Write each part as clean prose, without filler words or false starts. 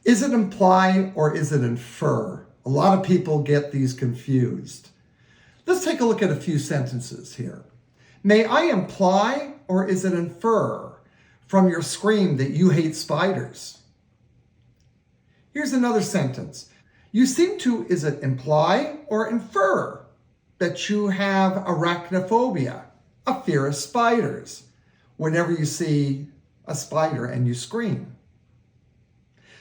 Is it imply or is it infer? A lot of people get these confused. Let's take a look at a few sentences here. May I imply or is it infer from your scream that you hate spiders? Here's another sentence. You seem to, is it imply or infer that you have arachnophobia, a fear of spiders, whenever you see a spider and you scream?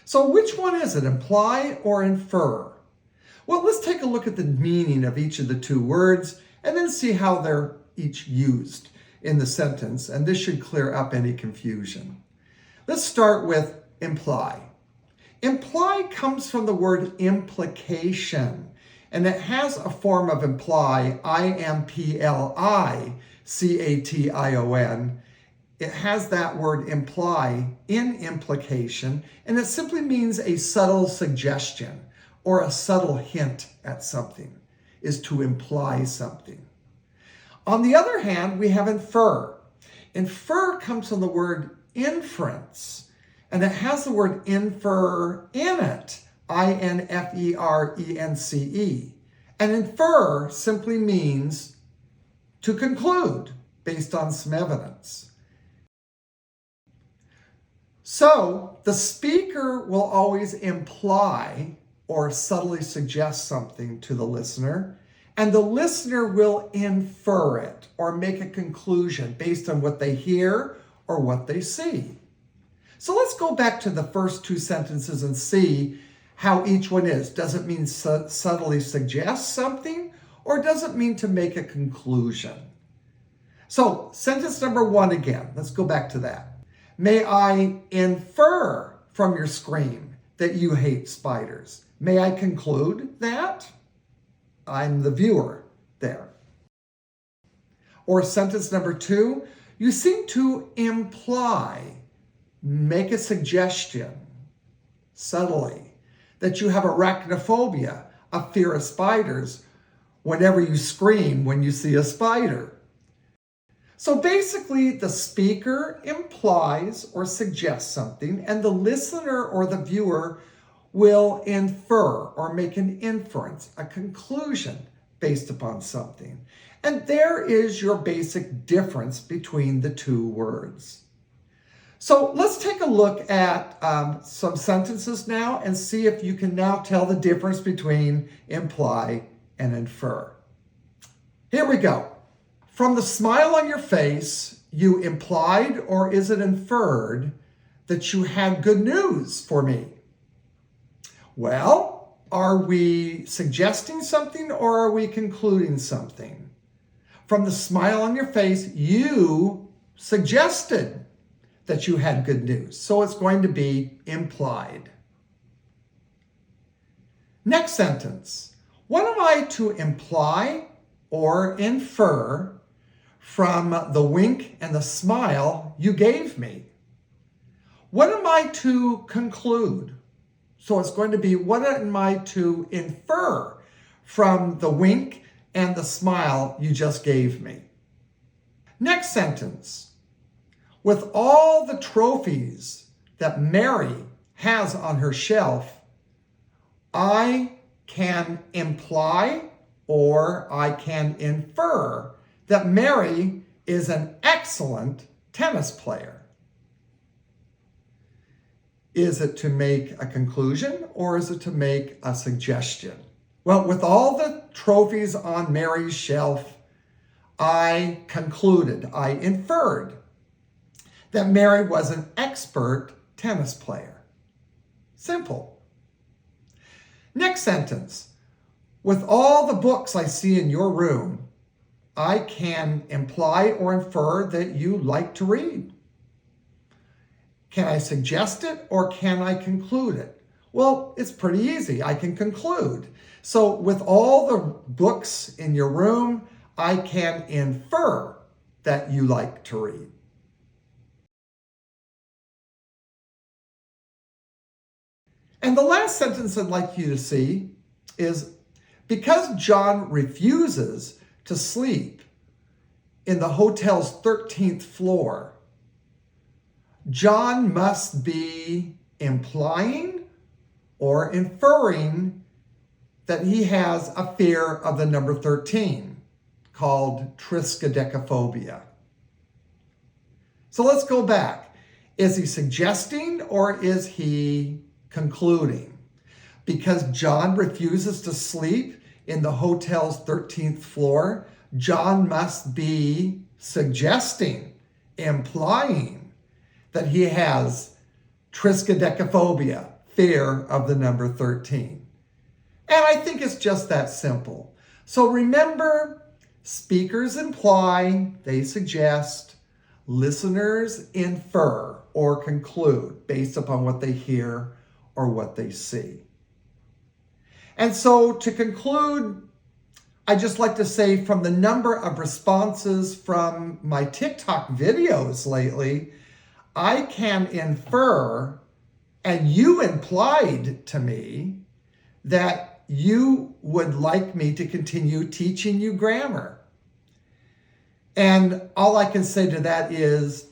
So which one is it, imply or infer? Well, let's take a look at the meaning of each of the two words and then see how they're each used in the sentence, and this should clear up any confusion. Let's start with imply. Imply comes from the word implication, and it has a form of imply, I-M-P-L-I-C-A-T-I-O-N. It has that word imply in implication, and it simply means a subtle suggestion or a subtle hint at something, is to imply something. On the other hand, we have infer. Infer comes from the word inference, and it has the word infer in it, I-N-F-E-R-E-N-C-E. And infer simply means to conclude based on some evidence. So the speaker will always imply or subtly suggest something to the listener, and the listener will infer it or make a conclusion based on what they hear or what they see. So let's go back to the first two sentences and see how each one is. Does it mean subtly suggest something, or does it mean to make a conclusion? So sentence number one again, let's go back to that. May I infer from your scream that you hate spiders? May I conclude that? I'm the viewer there. Or sentence number two, you seem to imply, make a suggestion subtly, that you have arachnophobia, a fear of spiders, whenever you scream when you see a spider. So basically, the speaker implies or suggests something, and the listener or the viewer will infer or make an inference, a conclusion based upon something. And there is your basic difference between the two words. So let's take a look at some sentences now and see if you can now tell the difference between imply and infer. Here we go. From the smile on your face, you implied, or is it inferred, that you had good news for me? Well, are we suggesting something or are we concluding something? From the smile on your face, you suggested that you had good news. So it's going to be implied. Next sentence. What am I to imply or infer from the wink and the smile you gave me? What am I to conclude? So it's going to be, what am I to infer from the wink and the smile you just gave me? Next sentence. With all the trophies that Mary has on her shelf, I can imply or I can infer that Mary is an excellent tennis player. Is it to make a conclusion or is it to make a suggestion? Well, with all the trophies on Mary's shelf, I concluded, I inferred that Mary was an expert tennis player. Simple. Next sentence. With all the books I see in your room, I can imply or infer that you like to read. Can I suggest it or can I conclude it? Well, it's pretty easy. I can conclude. So with all the books in your room, I can infer that you like to read. And the last sentence I'd like you to see is, because John refuses to sleep in the hotel's 13th floor, John must be implying or inferring that he has a fear of the number 13 called triskaidekaphobia. So let's go back. Is he suggesting or is he concluding? Because John refuses to sleep in the hotel's 13th floor, John must be suggesting, implying that he has triskaidekaphobia, fear of the number 13. And I think it's just that simple. So remember, speakers imply, they suggest, listeners infer or conclude based upon what they hear or what they see. And so to conclude, I'd just like to say from the number of responses from my TikTok videos lately, I can infer, and you implied to me, that you would like me to continue teaching you grammar. And all I can say to that is,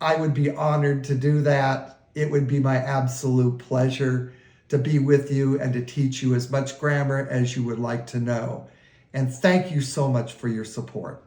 I would be honored to do that. It would be my absolute pleasure to be with you and to teach you as much grammar as you would like to know. And thank you so much for your support.